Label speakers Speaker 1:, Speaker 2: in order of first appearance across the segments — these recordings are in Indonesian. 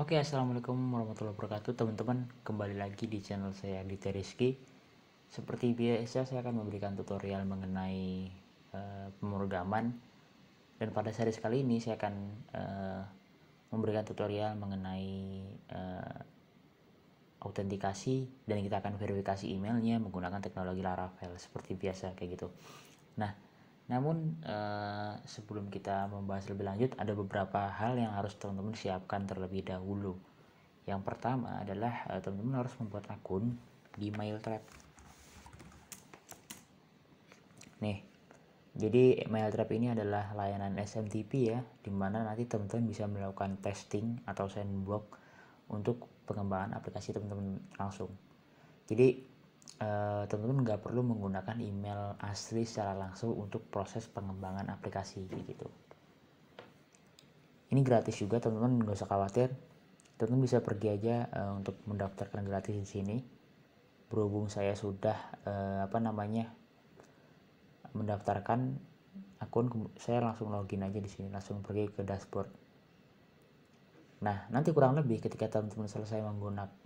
Speaker 1: Oke, assalamualaikum warahmatullahi wabarakatuh teman-teman. Kembali lagi di channel saya Aditya Rizky. Seperti biasa saya akan memberikan tutorial mengenai pemrograman. Dan pada seri kali ini saya akan memberikan tutorial mengenai autentikasi, dan kita akan verifikasi emailnya menggunakan teknologi Laravel seperti biasa kayak gitu. Nah, namun sebelum kita membahas lebih lanjut, ada beberapa hal yang harus teman-teman siapkan terlebih dahulu. Yang pertama adalah teman-teman harus membuat akun di Mailtrap. Nih, jadi Mailtrap ini adalah layanan SMTP ya, dimana nanti teman-teman bisa melakukan testing atau sandbox untuk pengembangan aplikasi teman-teman langsung. Jadi teman-teman nggak perlu menggunakan email asli secara langsung untuk proses pengembangan aplikasi gitu. Ini gratis juga teman-teman, nggak usah khawatir. Teman-teman bisa pergi aja untuk mendaftarkan gratis di sini. Berhubung saya sudah mendaftarkan akun, saya langsung login aja di sini, langsung pergi ke dashboard. Nah, nanti kurang lebih ketika teman-teman selesai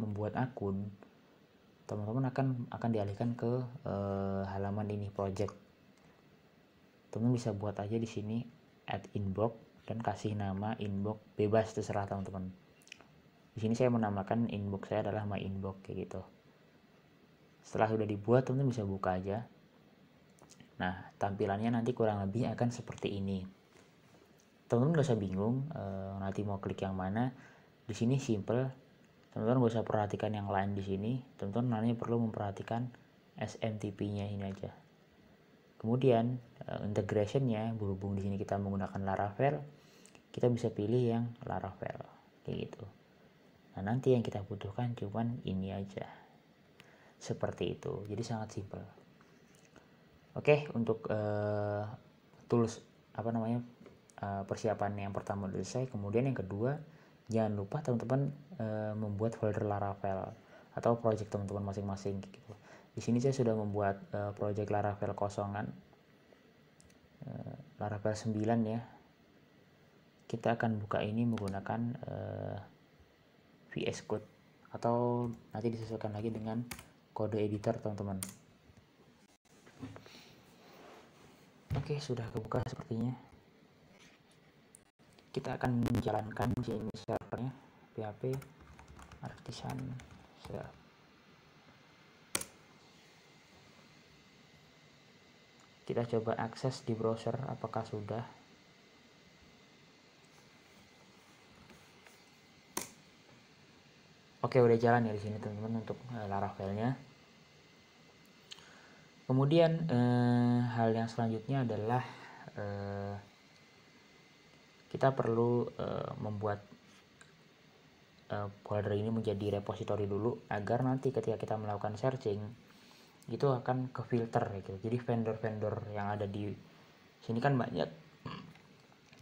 Speaker 1: membuat akun, teman-teman akan dialihkan ke halaman ini, project. Teman-teman bisa buat aja di sini add inbox dan kasih nama inbox, bebas terserah teman-teman. Di sini saya menamakan inbox saya adalah my inbox kayak gitu. Setelah sudah dibuat, teman-teman bisa buka aja. Nah, tampilannya nanti kurang lebih akan seperti ini. Teman-teman gak usah bingung nanti mau klik yang mana. Di sini simple. Teman-teman gak usah perhatikan yang lain di sini. Teman-teman nanti perlu memperhatikan SMTP-nya ini aja. Kemudian integration-nya, berhubung di sini kita menggunakan Laravel, kita bisa pilih yang Laravel kayak gitu. Nah, nanti yang kita butuhkan cuman ini aja. Seperti itu. Jadi sangat simple. Oke, untuk tools persiapan yang pertama udah selesai. Kemudian yang kedua, jangan lupa teman-teman membuat folder Laravel atau project teman-teman masing-masing gitu. Di sini saya sudah membuat project Laravel kosongan, Laravel 9 ya. Kita akan buka ini menggunakan VS Code atau nanti disesuaikan lagi dengan kode editor teman-teman. Oke, sudah kebuka sepertinya. Kita akan menjalankan di sini servernya PHP Artisan Server. Kita coba akses di browser apakah sudah. Oke, udah jalan ya di sini teman-teman untuk Laravelnya. Kemudian hal yang selanjutnya adalah kita perlu membuat folder ini menjadi repository dulu, agar nanti ketika kita melakukan searching itu akan ke filter gitu. Jadi vendor-vendor yang ada di sini kan banyak,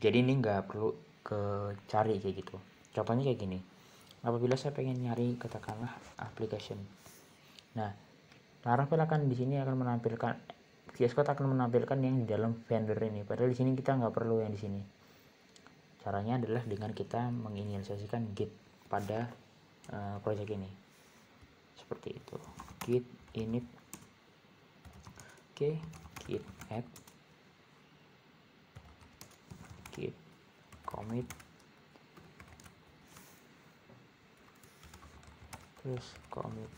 Speaker 1: jadi ini nggak perlu ke cari kayak gitu. Contohnya kayak gini, apabila saya pengen nyari katakanlah application, nah Laravel akan di sini akan menampilkan, VS Code akan menampilkan yang di dalam vendor ini, padahal di sini kita nggak perlu yang di sini. Caranya adalah dengan kita menginisiasikan git pada project ini seperti itu. Git init, oke, git add, git commit, terus commit.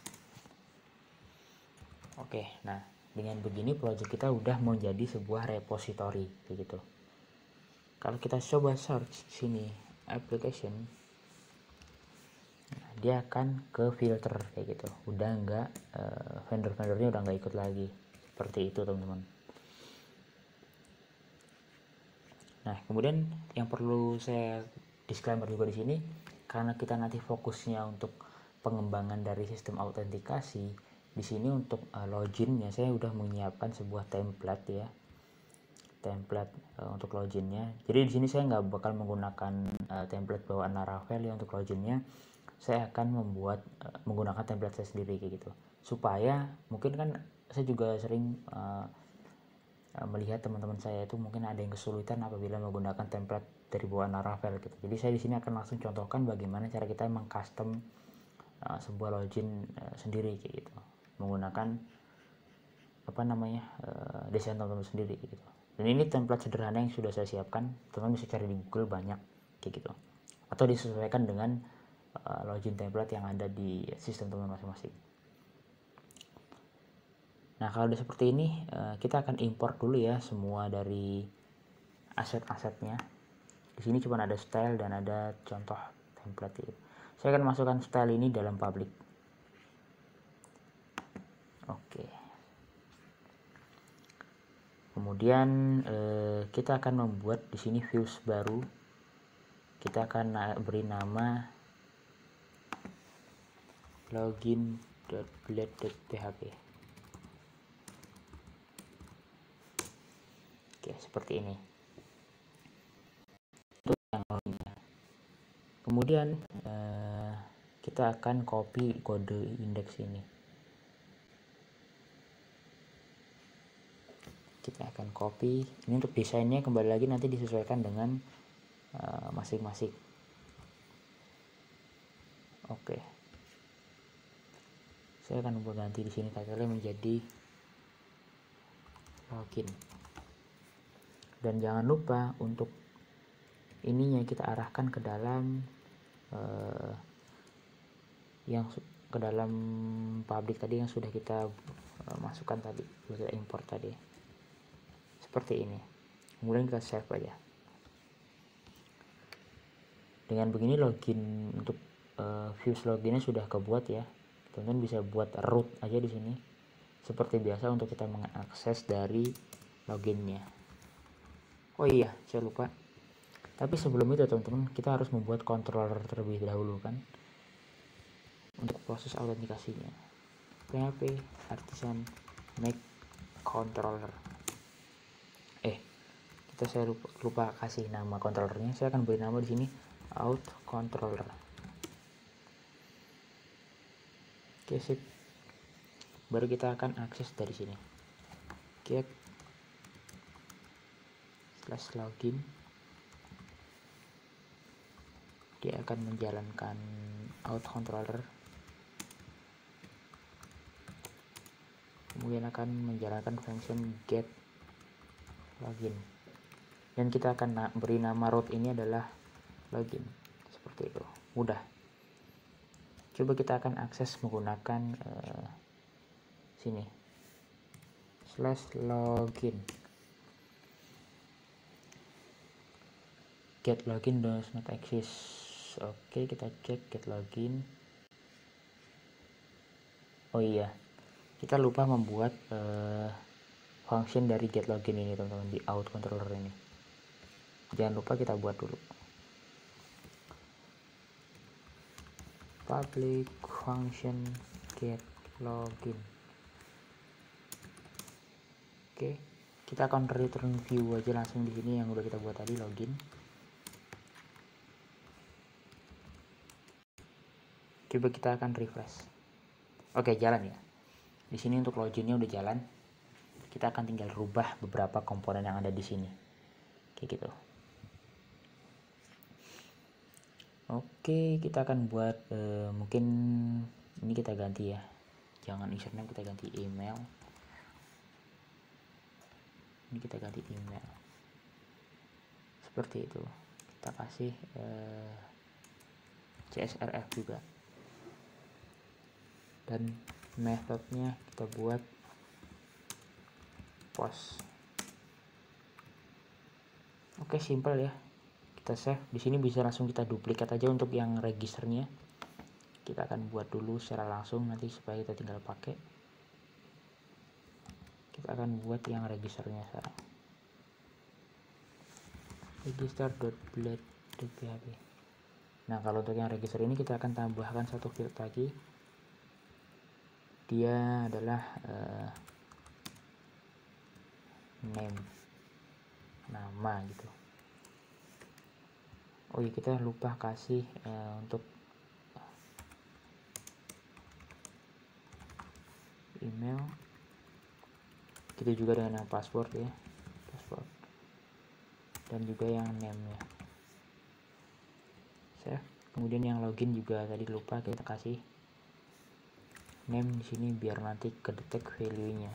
Speaker 1: Oke, nah dengan begini project kita udah menjadi sebuah repository begitu. Kalau kita coba search sini application, nah, dia akan ke filter kayak gitu. Udah enggak vendor-vendornya udah nggak ikut lagi. Seperti itu teman-teman. Nah, kemudian yang perlu saya disclaimer juga di sini, karena kita nanti fokusnya untuk pengembangan dari sistem autentikasi, di sini untuk loginnya saya udah menyiapkan sebuah template ya, template untuk loginnya. Jadi di sini saya nggak bakal menggunakan template bawaan Laravel ya untuk loginnya. Saya akan menggunakan template saya sendiri kayak gitu. Supaya mungkin kan saya juga sering melihat teman-teman saya itu mungkin ada yang kesulitan apabila menggunakan template dari bawaan Laravel gitu. Jadi saya di sini akan langsung contohkan bagaimana cara kita mengcustom sebuah login sendiri kayak gitu, menggunakan desain teman-teman sendiri gitu. Dan ini template sederhana yang sudah saya siapkan, teman-teman bisa cari di Google banyak kayak gitu, atau disesuaikan dengan login template yang ada di sistem teman masing-masing. Nah kalau udah seperti ini, kita akan import dulu ya semua dari aset-asetnya. Di sini cuma ada style dan ada contoh template itu. Saya akan masukkan style ini dalam public. Oke. Kemudian kita akan membuat di sini views baru. Kita akan beri nama login.blade.php. Oke, seperti ini. Itu yang loginnya. Kemudian kita akan copy kode indeks ini. Kita akan copy. Ini untuk desainnya kembali lagi nanti disesuaikan dengan masing-masing. Oke. Saya akan ganti di sini title-nya menjadi login. Dan jangan lupa untuk ininya kita arahkan ke dalam ke dalam public tadi yang sudah kita masukkan tadi, sudah import tadi. Seperti ini. Kemudian kita save aja. Dengan begini login untuk views loginnya sudah kebuat ya. Teman-teman bisa buat root aja di sini. Seperti biasa untuk kita mengakses dari loginnya. Oh iya, saya lupa. Tapi sebelum itu teman-teman, kita harus membuat controller terlebih dahulu kan. Untuk proses autentikasinya. PHP artisan make controller. Saya lupa kasih nama controllernya. Saya akan beri nama di sini out controller. Oke, sip. Baru kita akan akses dari sini. Get /login. Dia akan menjalankan out controller. Kemudian akan menjalankan function get login. Dan kita akan beri nama root ini adalah login. Seperti itu. Mudah. Coba kita akan akses menggunakan sini /login. Get login does not exist. Oke, kita cek get login. Oh iya, kita lupa membuat function dari get login ini teman-teman di out controller ini. Jangan lupa kita buat dulu. Public function get login. Oke, kita akan return view aja langsung di sini yang udah kita buat tadi login. Coba kita akan refresh. Oke, jalan ya. Di sini untuk loginnya udah jalan. Kita akan tinggal rubah beberapa komponen yang ada di sini. Kayak gitu. Oke, kita akan buat mungkin ini kita ganti ya. Jangan username, kita ganti email. Ini kita ganti email. Seperti itu. Kita kasih CSRF juga. Dan methodnya kita buat post. Oke, simple ya. Kita save. Di sini bisa langsung kita duplikat aja untuk yang registernya. Kita akan buat dulu secara langsung nanti supaya kita tinggal pakai. Kita akan buat yang registernya sekarang. Register.blade.php. Nah, kalau untuk yang register ini kita akan tambahkan satu field lagi. Dia adalah name, nama gitu. Oh iya, kita lupa kasih untuk email. Kita juga dengan yang password ya, password. Dan juga yang name nya. Kemudian yang login juga tadi lupa, kita kasih name di sini biar nanti kedetek value-nya.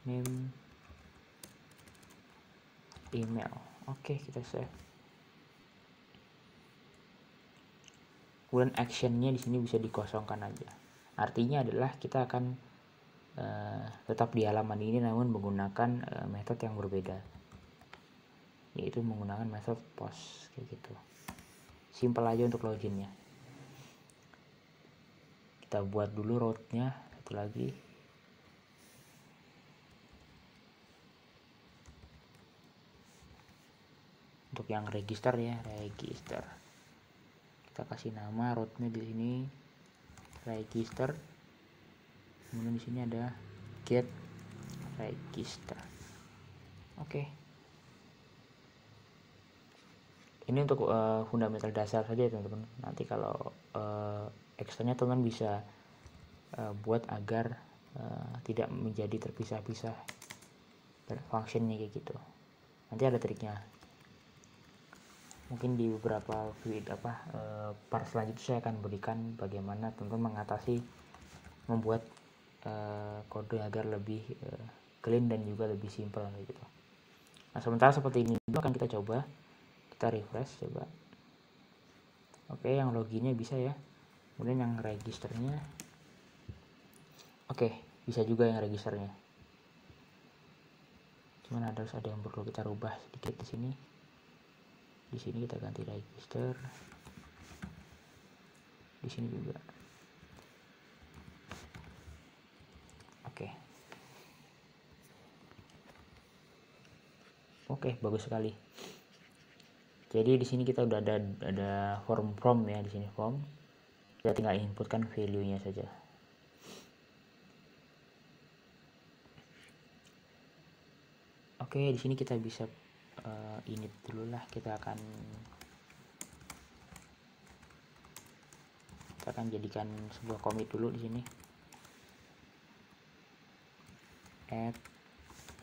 Speaker 1: Name, email. Oke, kita save. Kemudian actionnya di sini bisa dikosongkan aja. Artinya adalah kita akan tetap di halaman ini namun menggunakan metode yang berbeda, yaitu menggunakan metode post kayak gitu. Simple aja untuk loginnya. Kita buat dulu route-nya satu lagi. Untuk yang register ya, register. Kita kasih nama route-nya di sini register. Kemudian di sini ada get register. Oke. Ini untuk fundamental dasar saja teman-teman. Nanti kalau ekstranya teman bisa buat agar tidak menjadi terpisah-pisah functionnya kayak gitu. Nanti ada triknya. Mungkin di beberapa part selanjutnya saya akan berikan bagaimana teman-teman mengatasi membuat kode agar lebih clean dan juga lebih simple gitu. Nah, sementara seperti ini dulu akan kita coba. Kita refresh coba. Oke, yang loginnya bisa ya. Kemudian yang registernya. Oke, bisa juga yang registernya. Cuman harus ada yang perlu kita rubah sedikit di sini. Di sini kita ganti register. Di sini juga. Oke, bagus sekali. Jadi di sini kita udah ada form ya, di sini form. Kita tinggal inputkan value-nya saja. Oke, di sini kita bisa init dulu lah. Kita akan jadikan sebuah commit dulu di sini. Add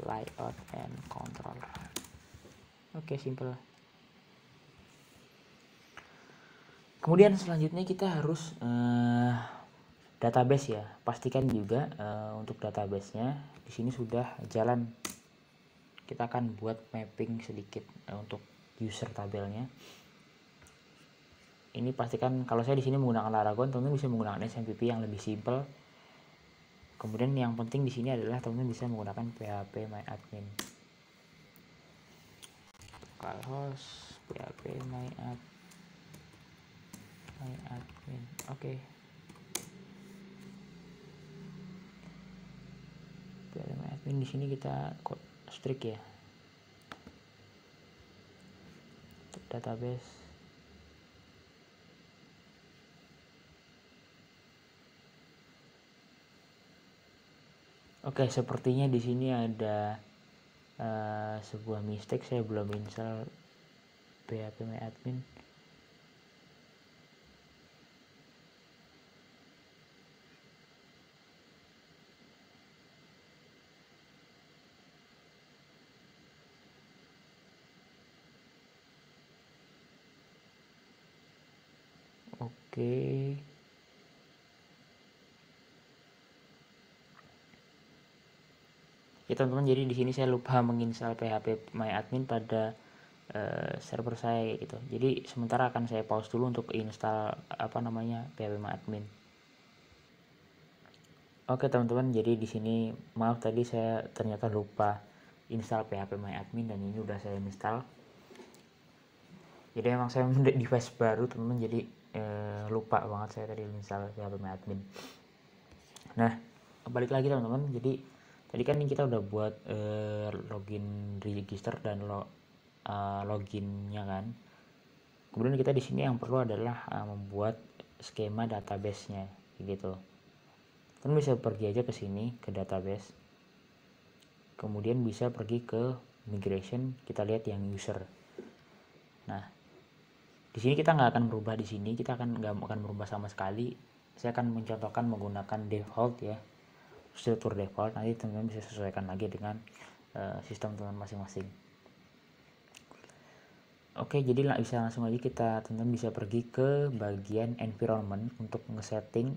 Speaker 1: layout and controller. Oke, simple. Kemudian selanjutnya kita harus database ya. Pastikan juga untuk database-nya di sini sudah jalan. Kita akan buat mapping sedikit untuk user tabelnya. Ini pastikan kalau saya di sini menggunakan Laragon, teman-teman bisa menggunakan SMPP yang lebih simple. Kemudian yang penting di sini adalah teman-teman bisa menggunakan PHP MyAdmin. Localhost PHP MyAdmin. Oke. PHP MyAdmin di sini kita strict ya. Database. Oke, sepertinya di sini ada sebuah mistake, saya belum install PHP MyAdmin. Oke. Ya teman-teman, jadi di sini saya lupa menginstal PHP MyAdmin pada server saya gitu. Jadi sementara akan saya pause dulu untuk install PHP MyAdmin. Oke teman-teman, jadi di sini maaf tadi saya ternyata lupa install PHP MyAdmin dan ini udah saya install. Jadi emang saya device baru teman-teman, jadi lupa banget saya tadi install PHP MyAdmin. Nah, balik lagi teman-teman. Jadi tadi kan kita udah buat login register dan loginnya kan. Kemudian kita di sini yang perlu adalah membuat skema database-nya gitu. Kan bisa pergi aja ke sini ke database. Kemudian bisa pergi ke migration, kita lihat yang user. Nah, di sini kita nggak akan berubah di sini, kita nggak akan berubah sama sekali. Saya akan mencontohkan menggunakan default ya, struktur default. Nanti teman-teman bisa sesuaikan lagi dengan sistem teman masing-masing. Oke, jadi bisa langsung aja kita teman-teman bisa pergi ke bagian environment untuk ngesetting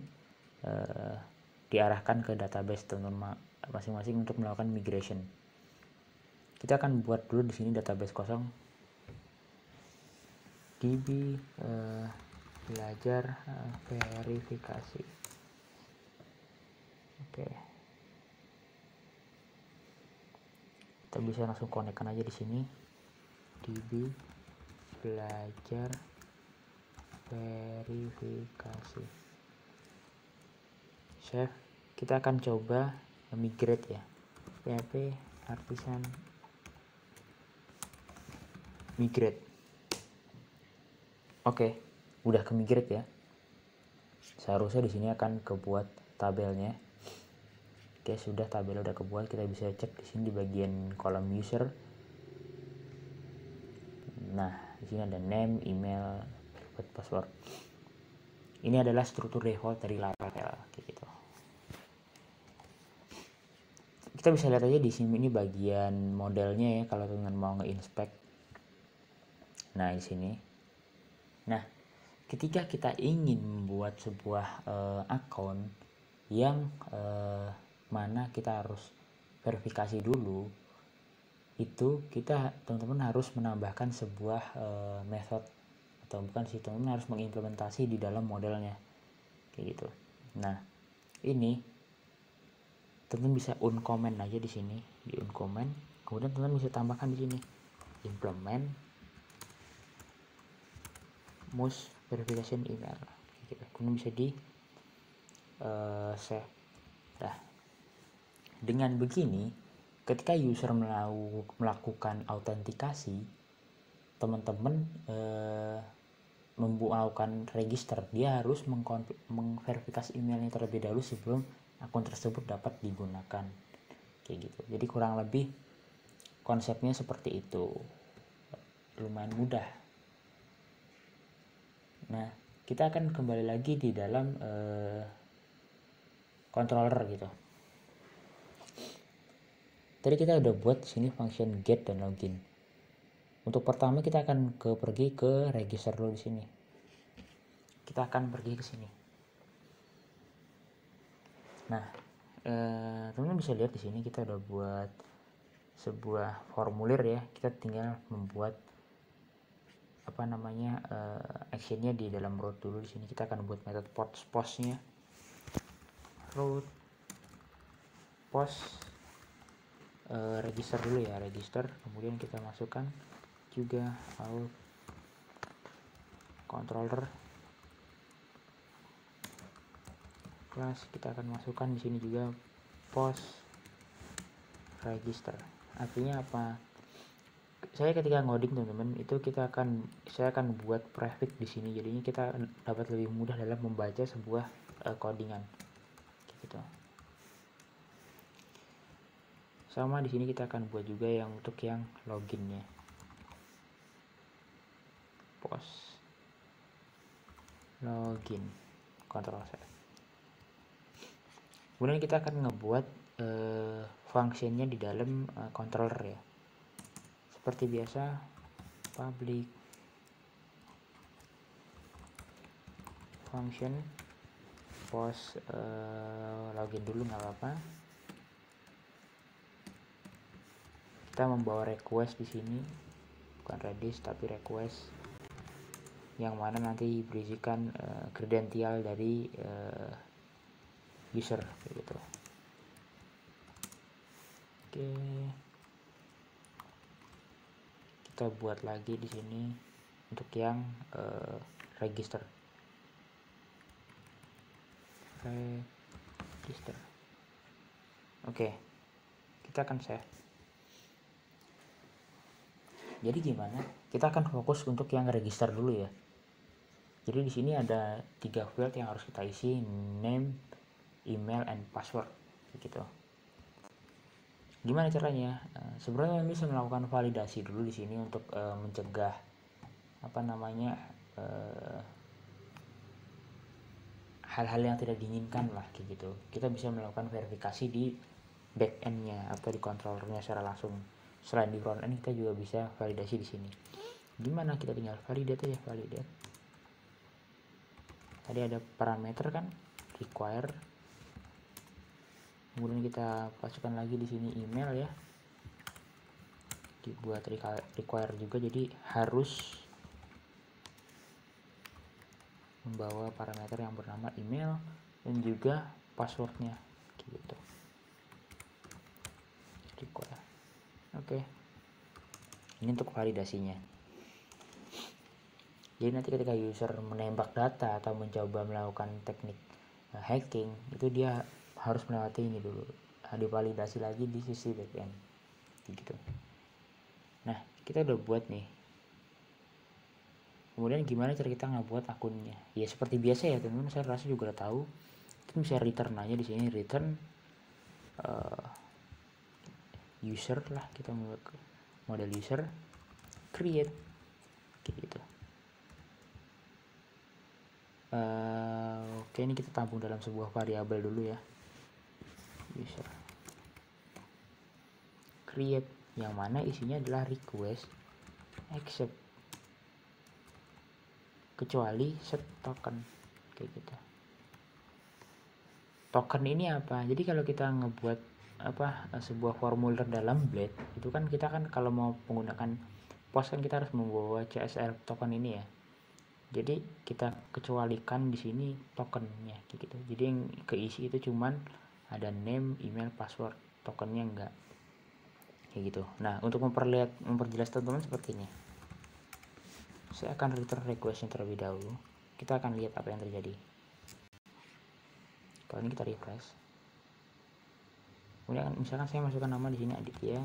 Speaker 1: diarahkan ke database teman-teman masing-masing untuk melakukan migration. Kita akan buat dulu di sini database kosong db belajar verifikasi. Oke, kita bisa langsung konekkan aja di sini db belajar verifikasi, save. Kita akan coba migrate ya, php artisan migrate. Oke, udah ke migrate ya. Seharusnya di sini akan kebuat tabelnya. Oke, sudah, tabel udah kebuat. Kita bisa cek di sini di bagian kolom user. Nah, di sini ada name, email, password. Ini adalah struktur default dari Laravel gitu. Kita bisa lihat aja di sini, ini bagian modelnya ya kalau teman mau nge-inspect. Nah, di sini. Nah, ketika kita ingin membuat sebuah akun yang mana kita harus verifikasi dulu, itu kita teman-teman harus menambahkan sebuah method, atau bukan sih, teman-teman harus mengimplementasi di dalam modelnya kayak gitu. Nah, ini teman-teman bisa uncomment aja di sini, di uncomment, kemudian teman-teman bisa tambahkan di sini implement most verification email gitu. Kemudian bisa di save. Nah, dengan begini ketika user melakukan autentikasi, teman-teman melakukan register, dia harus mengverifikasi emailnya terlebih dahulu sebelum akun tersebut dapat digunakan kayak gitu. Jadi kurang lebih konsepnya seperti itu, lumayan mudah. Nah, kita akan kembali lagi di dalam controller gitu. Tadi kita udah buat sini function get dan login. Untuk pertama kita akan pergi ke register dulu di sini. Kita akan pergi ke sini. Nah, teman-teman bisa lihat di sini kita udah buat sebuah formulir ya. Kita tinggal membuat apa namanya actionnya di dalam root dulu. Di sini kita akan buat metode postnya. Root post register dulu ya, register, kemudian kita masukkan juga out controller class. Kita akan masukkan di sini juga post register. Artinya apa? Saya ketika ngoding teman-teman itu saya akan buat prefix di sini, jadinya kita dapat lebih mudah dalam membaca sebuah codingan gitu. Sama di sini kita akan buat juga yang untuk yang loginnya, post login, Ctrl C. Kemudian kita akan ngebuat fungsinya di dalam controller ya. Seperti biasa, public function post login dulu nggak apa-apa. Kita membawa request di sini, bukan redis tapi request, yang mana nanti berisikan kredensial dari user gitu. Oke, kita buat lagi di sini untuk yang register. Oke, kita akan save. Jadi gimana? Kita akan fokus untuk yang register dulu ya. Jadi di sini ada 3 field yang harus kita isi, name, email, and password gitu. Gimana caranya? Sebenarnya bisa melakukan validasi dulu di sini untuk mencegah apa namanya hal-hal yang tidak diinginkan lah kayak gitu. Kita bisa melakukan verifikasi di back end-nya atau di controllernya secara langsung. Selain di front end kita juga bisa validasi di sini. Gimana, kita tinggal validate aja, validate. Tadi ada parameter kan, require, kemudian kita masukkan lagi di sini email ya, dibuat require juga, jadi harus membawa parameter yang bernama email dan juga passwordnya gitu. Require. Oke. Ini untuk validasinya. Jadi nanti ketika user menembak data atau mencoba melakukan teknik hacking, itu dia harus melewati ini dulu, divalidasi lagi di sisi backend gitu. Nah, kita udah buat nih. Kemudian gimana cara kita ngebuat akunnya? Ya seperti biasa ya teman-teman, saya rasa juga udah tahu. Kita bisa return aja di sini, return user lah, kita model user, create gitu. Oke, ini kita tampung dalam sebuah variabel dulu ya, user create, yang mana isinya adalah request accept kecuali set token kayak gitu. Token ini apa? Jadi kalau kita ngebuat sebuah formulir dalam Blade itu kan, kita kan kalau mau menggunakan post kan kita harus membawa CSR token ini ya. Jadi kita kecualikan di sini tokennya gitu. Jadi yang keisi itu cuman ada name, email, password, tokennya enggak kayak gitu. Nah, untuk memperjelas teman-teman seperti ini, saya akan return requestnya terlebih dahulu. Kita akan lihat apa yang terjadi. Kalau ini kita refresh, kemudian misalkan saya masukkan nama di sini Aditya,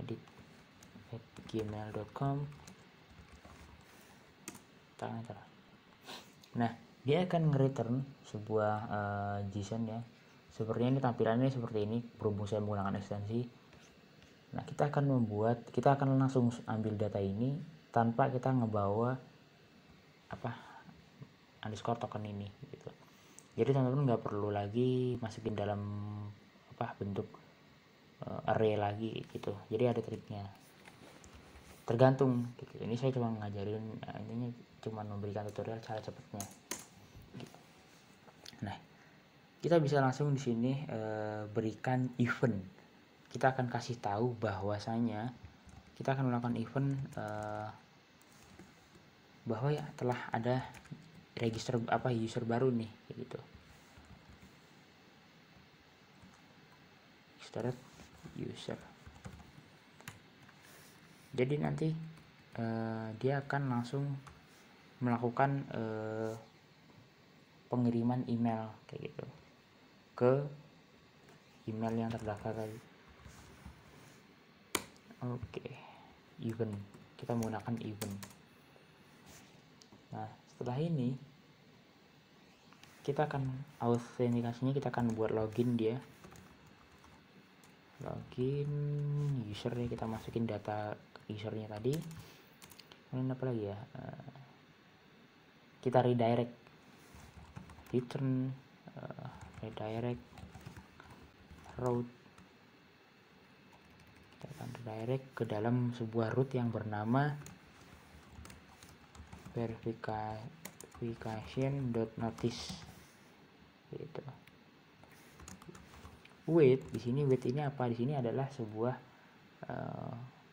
Speaker 1: adit@gmail.com, tekan enter. Nah, dia akan nge-return sebuah JSON ya. Sepertinya ini tampilannya seperti ini, berhubung saya menggunakan ekstensi. Nah, kita akan langsung ambil data ini tanpa kita ngebawa underscore token ini gitu. Jadi teman-teman nggak perlu lagi masukin dalam bentuk array lagi gitu. Jadi ada triknya. Tergantung gitu. Ini saya cuma ngajarin, intinya cuma memberikan tutorial cara cepatnya. Gitu. Nah, kita bisa langsung di sini berikan event. Kita akan kasih tahu bahwasanya kita akan melakukan event bahwa ya telah ada register user baru nih gitu. Registered user. Jadi nanti dia akan langsung melakukan pengiriman email kayak gitu ke email yang terdaftar tadi. Oke, event, kita menggunakan event. Nah, setelah ini kita akan autentikasinya, kita akan buat login dia, login usernya, kita masukin data usernya tadi. Ini apa lagi ya, kita redirect, return redirect route, kita akan redirect ke dalam sebuah route yang bernama verification.notice gitu. Wait, di sini wait ini apa? Di sini adalah sebuah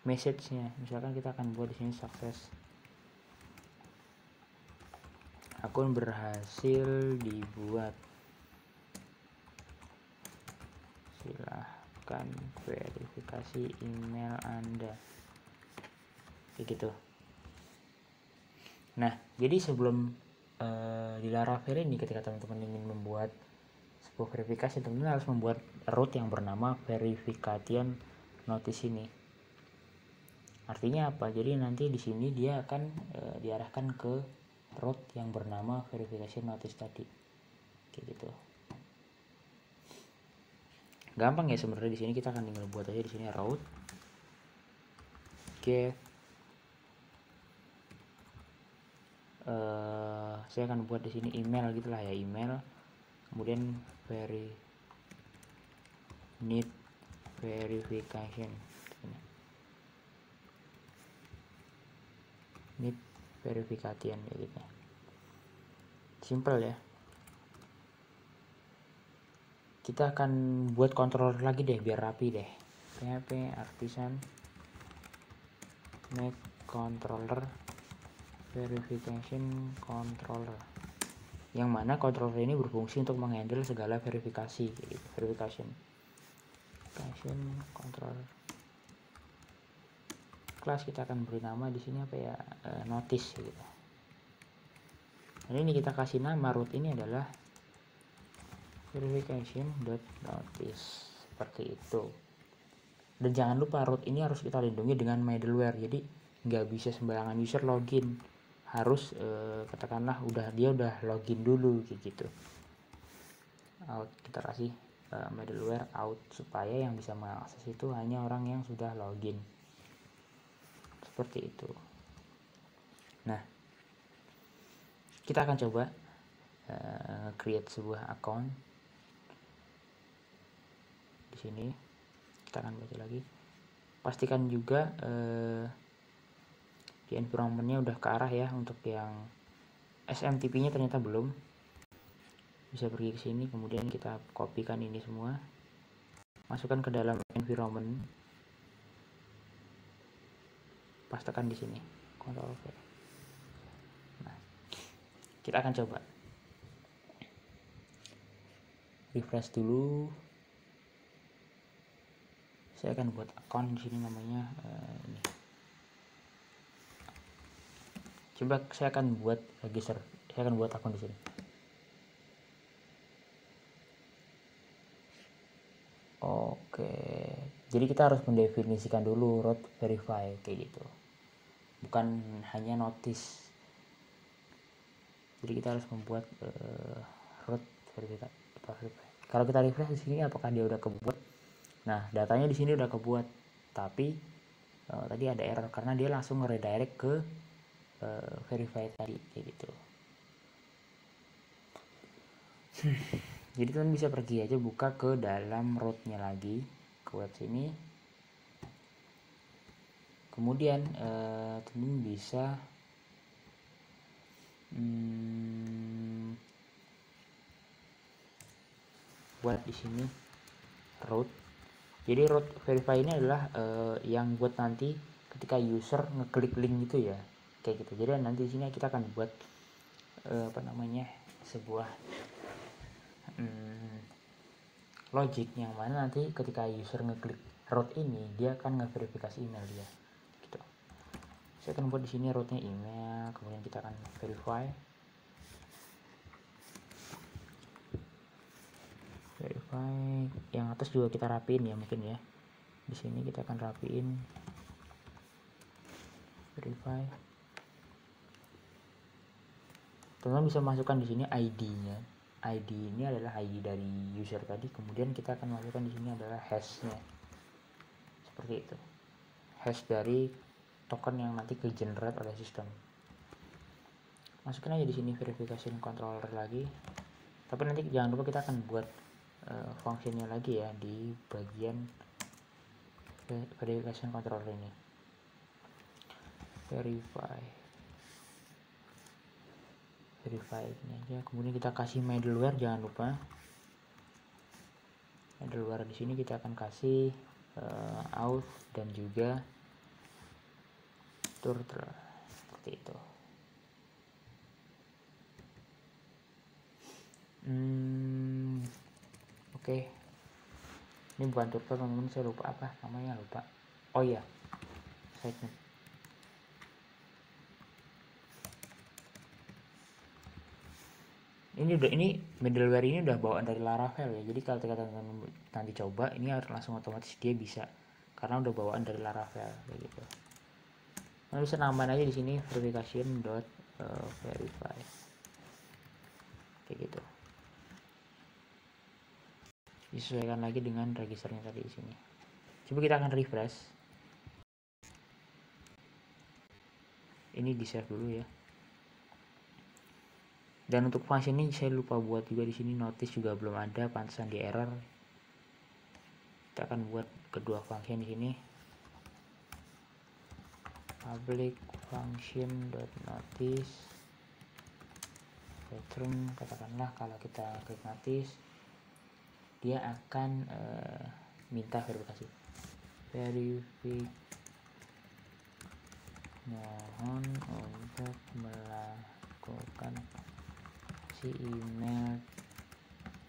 Speaker 1: message-nya. Misalkan kita akan buat di sini sukses, akun berhasil dibuat, silahkan verifikasi email Anda kayak gitu. Nah, jadi sebelum di Laravel ini, ketika teman-teman ingin membuat sebuah verifikasi, teman-teman harus membuat route yang bernama verification notice ini. Artinya apa? Jadi nanti di sini dia akan diarahkan ke route yang bernama verification notice tadi kayak gitu. Gampang ya sebenarnya. Di sini kita akan tinggal buat aja di sini route get, saya akan buat di sini email gitulah ya, email, kemudian need verification. Need verification ya gitu. Simple ya. Kita akan buat controller lagi deh biar rapi deh. PHP artisan make controller verification controller, yang mana controller ini berfungsi untuk menghandle segala verifikasi gitu. Verification controller. Kelas kita akan beri nama di sini apa ya, notice gitu. Dan ini kita kasih nama root ini adalah verification.notice seperti itu. Dan jangan lupa root ini harus kita lindungi dengan middleware, jadi nggak bisa sembarangan user login, harus katakanlah dia udah login dulu gitu. Out, kita kasih middleware out supaya yang bisa mengakses itu hanya orang yang sudah login, seperti itu. Nah, kita akan coba create sebuah account. Di sini kita akan baca lagi, pastikan juga di environment-nya udah ke arah ya. Untuk yang SMTP-nya ternyata belum, bisa pergi ke sini, kemudian kita kopikan ini semua, masukkan ke dalam environment, pastikan di sini, Ctrl V. Nah, kita akan coba refresh dulu. Saya akan buat account di sini, namanya ini. Coba saya akan buat register, saya akan buat akun di sini. Oke, jadi kita harus mendefinisikan dulu root verify kayak gitu, bukan hanya notice. Jadi kita harus membuat root verify. Kalau kita refresh di sini, apakah dia udah kebuat? Nah, datanya di sini udah kebuat, tapi tadi ada error karena dia langsung redirect ke verify tadi kayak gitu. Jadi teman bisa pergi aja, buka ke dalam rootnya lagi, ke web sini, kemudian teman bisa buat di sini root. Jadi root verify ini adalah yang buat nanti ketika user ngeklik link gitu ya, kayak gitu. Jadi nanti di sini kita akan buat sebuah logic yang mana nanti ketika user ngeklik root ini, dia akan ngeverifikasi email dia gitu. Saya akan buat di sini rootnya email, kemudian kita akan verify yang atas juga kita rapiin ya, mungkin ya. Di sini kita akan rapiin verify. Teman-teman bisa masukkan di sini ID-nya. ID ini adalah ID dari user tadi, kemudian kita akan masukkan di sini adalah hash-nya. Seperti itu. Hash dari token yang nanti ke generate oleh sistem. Masukin aja di sini verification controller lagi. Tapi nanti jangan lupa kita akan buat fungsinya lagi ya di bagian verification controller ini. Verify ini aja, kemudian kita kasih middleware, jangan lupa middleware. Di sini kita akan kasih auth dan juga turtle seperti itu. Oke. Ini bukan turtle teman-teman, saya lupa apa namanya, lupa. Oh iya, segment. Ini middleware ini udah bawaan dari Laravel ya. Jadi kalau teman-teman nanti coba, ini harus langsung otomatis dia bisa, karena udah bawaan dari Laravel kayak gitu. Nah, bisa nambahin aja di sini verification.verify kayak gitu. Disesuaikan lagi dengan registernya tadi di sini. Coba kita akan refresh. Ini di save dulu ya. Dan untuk function ini saya lupa buat juga di sini, notice juga belum ada, pantesan di error. Kita akan buat kedua function di sini. public function dot notice return, katakanlah kalau kita klik notice dia akan minta verifikasi. Mohon untuk melakukan si email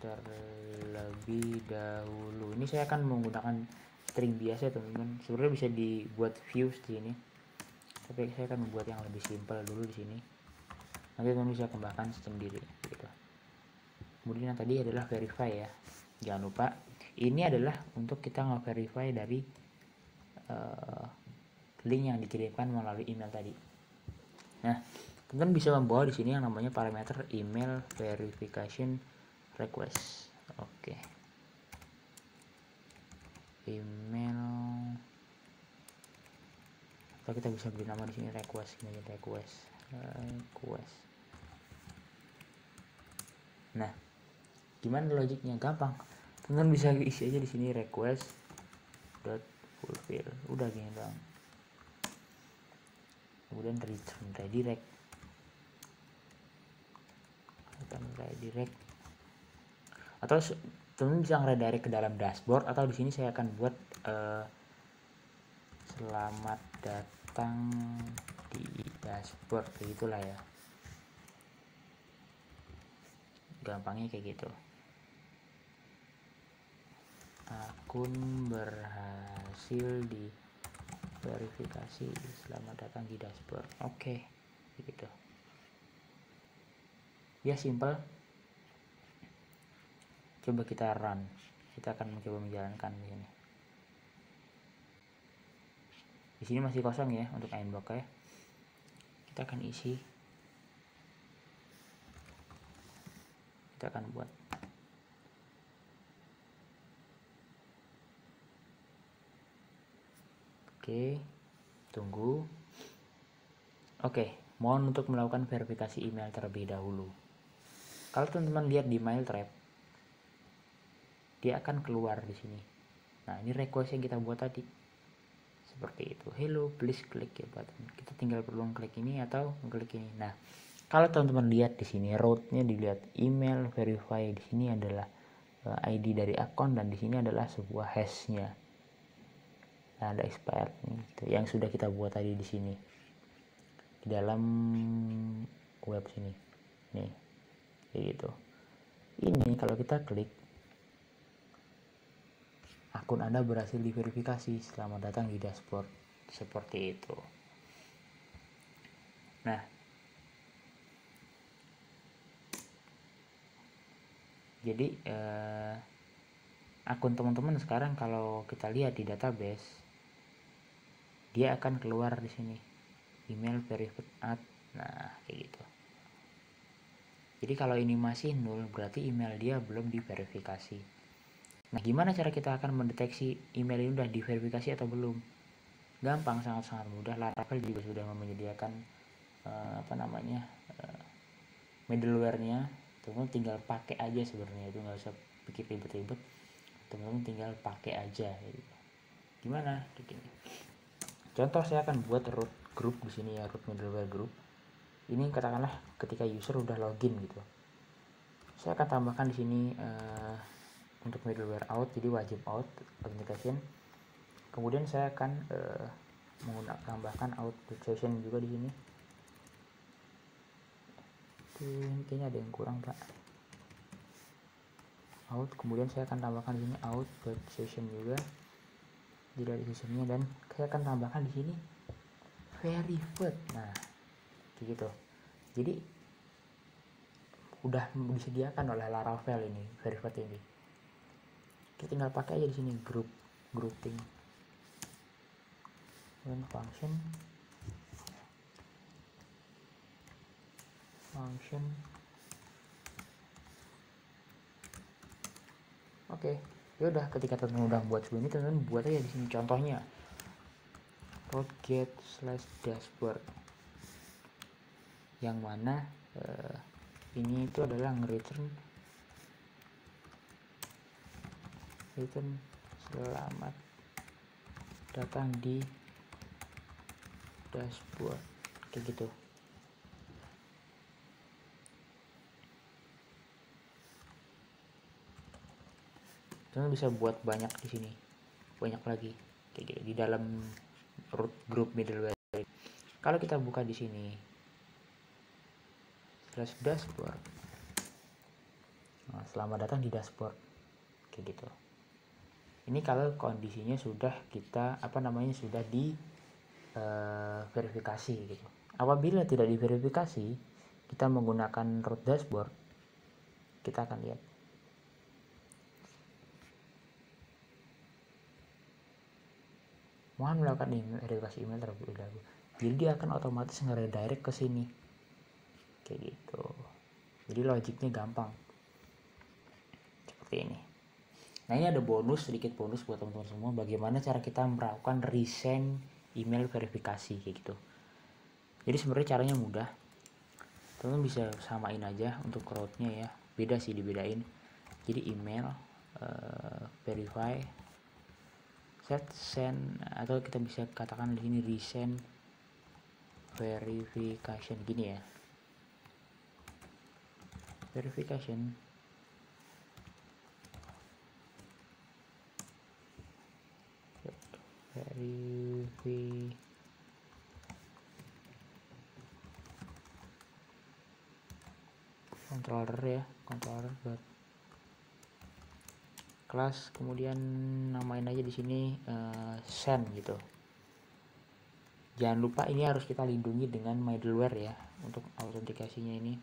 Speaker 1: terlebih dahulu. Ini saya akan menggunakan string biasa teman-teman. Sebenarnya bisa dibuat views di sini, tapi saya akan membuat yang lebih simpel dulu di sini. Nanti teman bisa kembangkan sendiri gitu. Kemudian yang tadi adalah verify ya. Jangan lupa ini adalah untuk kita nge-verify dari link yang dikirimkan melalui email tadi. Nah, teman-teman bisa membawa di sini yang namanya parameter email verification request. Oke. Email, atau kita bisa beri nama di sini request, ini request. Nah, gimana logiknya? Gampang. Teman bisa isi aja di sini request dot fulfill. Udah gini doang. Kemudian return redirect. Atau teman bisa ngeredirect ke dalam dashboard, atau di sini saya akan buat selamat datang di dashboard, begitulah ya. Gampangnya kayak gitu. Akun berhasil di verifikasi, selamat datang di dashboard. Oke, begitu ya, simple. Coba kita run, kita akan mencoba menjalankan di sini. Di sini masih kosong ya untuk inbox ya. Kita akan isi, kita akan buat. Oke, tunggu. Oke, mohon untuk melakukan verifikasi email terlebih dahulu. Kalau teman-teman lihat di mail trap, dia akan keluar di sini. Nah, ini request yang kita buat tadi. Seperti itu. Hello, please klik ya button. Kita tinggal perlu klik ini atau klik ini. Nah, kalau teman-teman lihat di sini route-nya, dilihat email verify, di sini adalah ID dari akun, dan di sini adalah sebuah hash-nya. Nah, ada expired nih, gitu, yang sudah kita buat tadi di sini di dalam web sini nih, kayak gitu. Ini kalau kita klik, akun Anda berhasil diverifikasi, selamat datang di dashboard, seperti itu. Nah, jadi akun teman-teman sekarang kalau kita lihat di database, dia akan keluar di sini email verified. Nah, kayak gitu. Jadi kalau ini masih nol, berarti email dia belum diverifikasi. Nah, gimana cara kita akan mendeteksi email ini udah diverifikasi atau belum? Gampang, sangat-sangat mudah. Laravel juga sudah menyediakan middleware-nya. Teman-teman tinggal pakai aja sebenarnya, itu nggak usah pikir ribet-ribet. Teman-teman tinggal pakai aja. Gimana? Begini. Contoh, saya akan buat root group di sini ya, root middleware group. Ini katakanlah ketika user udah login gitu. Saya akan tambahkan di sini untuk middleware out, jadi wajib out authentication. Kemudian saya akan tambahkan out session juga di sini. Kayaknya ada yang kurang, Pak. Out, kemudian saya akan tambahkan di sini out session juga. Jadi dari sessionnya, dan saya akan tambahkan di sini verified. Nah, kayak gitu. Jadi udah disediakan oleh Laravel ini verified ini. Kita tinggal pakai aja di sini grouping dan function Oke, yaudah, ketika teman-teman udah buat sebelum ini, teman-teman buat aja di sini contohnya route/get/dashboard, yang mana ini itu adalah return selamat datang di dashboard kayak gitu. Kalian bisa buat banyak di sini, banyak lagi kayak gitu di dalam root group middleware. Kalau kita buka di sini /dashboard, nah, selamat datang di dashboard kayak gitu. Ini kalau kondisinya sudah kita sudah di verifikasi gitu. Apabila tidak diverifikasi, kita menggunakan root dashboard, kita akan lihat mohon melakukan verifikasi email terlebih dahulu. Jadi dia akan otomatis nge-redirect ke sini kayak gitu. Jadi logiknya gampang seperti ini. Nah, ini ada sedikit bonus buat teman-teman semua, bagaimana cara kita melakukan resend email verifikasi kayak gitu. Jadi sebenarnya caranya mudah, teman-teman bisa samain aja untuk route-nya ya, beda sih, dibedain. Jadi email verify set send, atau kita bisa katakan di sini resend verification gini ya, verification controller ya, controller buat kelas, kemudian namain aja di sini send gitu. Jangan lupa ini harus kita lindungi dengan middleware ya untuk autentikasinya ini,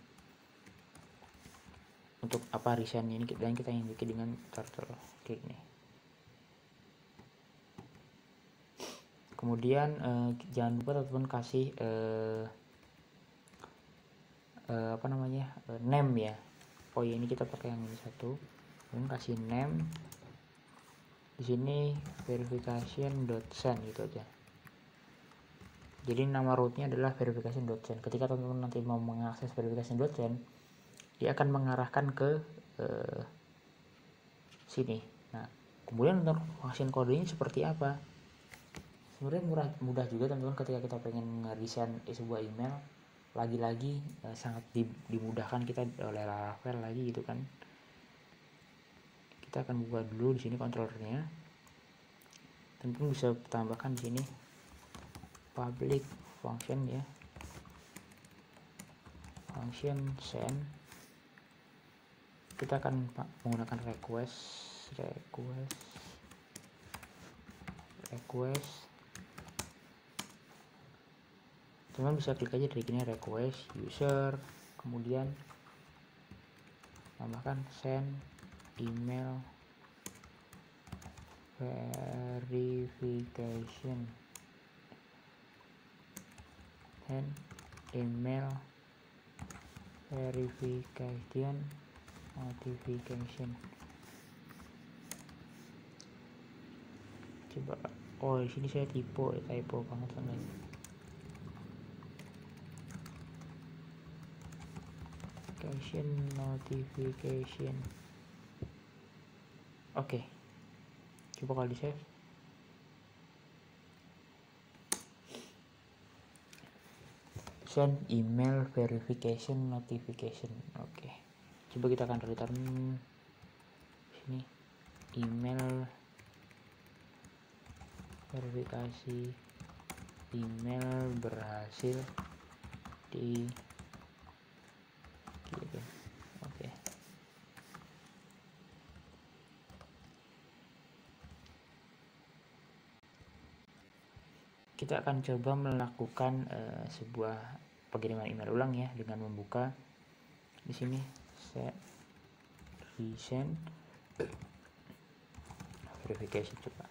Speaker 1: untuk resendnya ini, dan kita yang bikin dengan turtle kayak gini. Kemudian jangan lupa teman-teman kasih name ya. Oh ya, ini kita pakai yang ini satu, dan kasih name di sini verification.send gitu aja. Jadi nama rootnya adalah verification.send. Ketika teman-teman nanti mau mengakses verification.send, dia akan mengarahkan ke sini. Nah, kemudian untuk function kodenya seperti apa? Sebenarnya mudah juga teman-teman. Ketika kita pengen nge-resend sebuah email, lagi-lagi sangat dimudahkan kita oleh Laravel lagi gitu kan. Kita akan buka dulu di sini controllernya. Teman-teman bisa tambahkan di sini public function ya, function send. Kita akan menggunakan request. Teman bisa klik aja dari gini, request user, kemudian tambahkan send email verification, send email verification notification. Coba, oh di sini saya typo banget teman. Notification. Oke. Coba kalau di save. Send email verification notification. Oke. Coba kita akan return sini email verifikasi email berhasil di gitu. Oke. Kita akan coba melakukan sebuah pengiriman email ulang ya, dengan membuka di sini set resend verification. Coba.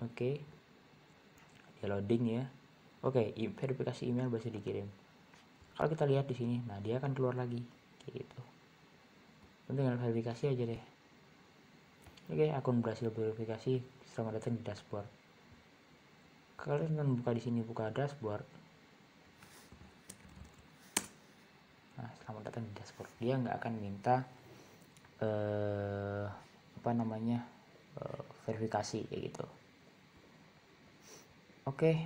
Speaker 1: Oke. Dia loading ya. Oke, verifikasi email bisa dikirim. Kalau kita lihat di sini, nah dia akan keluar lagi kayak gitu. Tinggal verifikasi aja deh. Oke, akun berhasil verifikasi. Selamat datang di dashboard. Kalian kan buka di sini, buka dashboard. Nah, selamat datang di dashboard. Dia nggak akan minta verifikasi kayak gitu. Oke,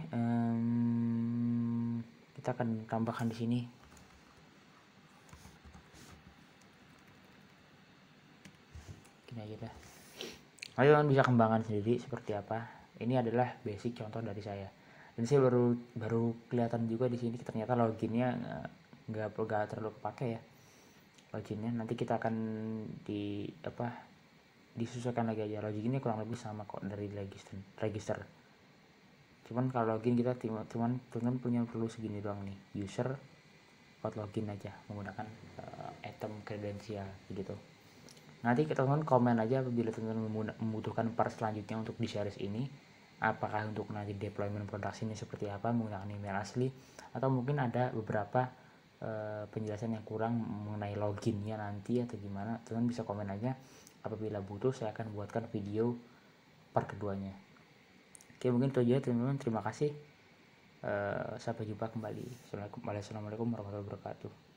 Speaker 1: kita akan tambahkan di sini. Gini aja dah. Kalian bisa kembangkan sendiri seperti apa. Ini adalah basic contoh dari saya. Dan saya baru kelihatan juga di sini ternyata loginnya nggak terlalu kepake ya. Loginnya nanti kita akan disesuaikan lagi aja. Loginnya kurang lebih sama kok dari register. Cuman kalau login kita cuman punya perlu segini doang nih, user buat login aja menggunakan item kredensial gitu. Nanti teman-teman komen aja apabila teman-teman membutuhkan part selanjutnya untuk di series ini, apakah untuk nanti deployment produksinya seperti apa menggunakan email asli, atau mungkin ada beberapa penjelasan yang kurang mengenai loginnya nanti atau gimana. Teman bisa komen aja, apabila butuh saya akan buatkan video part keduanya. Oke, mungkin itu aja teman-teman, terima kasih. Sampai jumpa kembali. Assalamualaikum warahmatullahi wabarakatuh.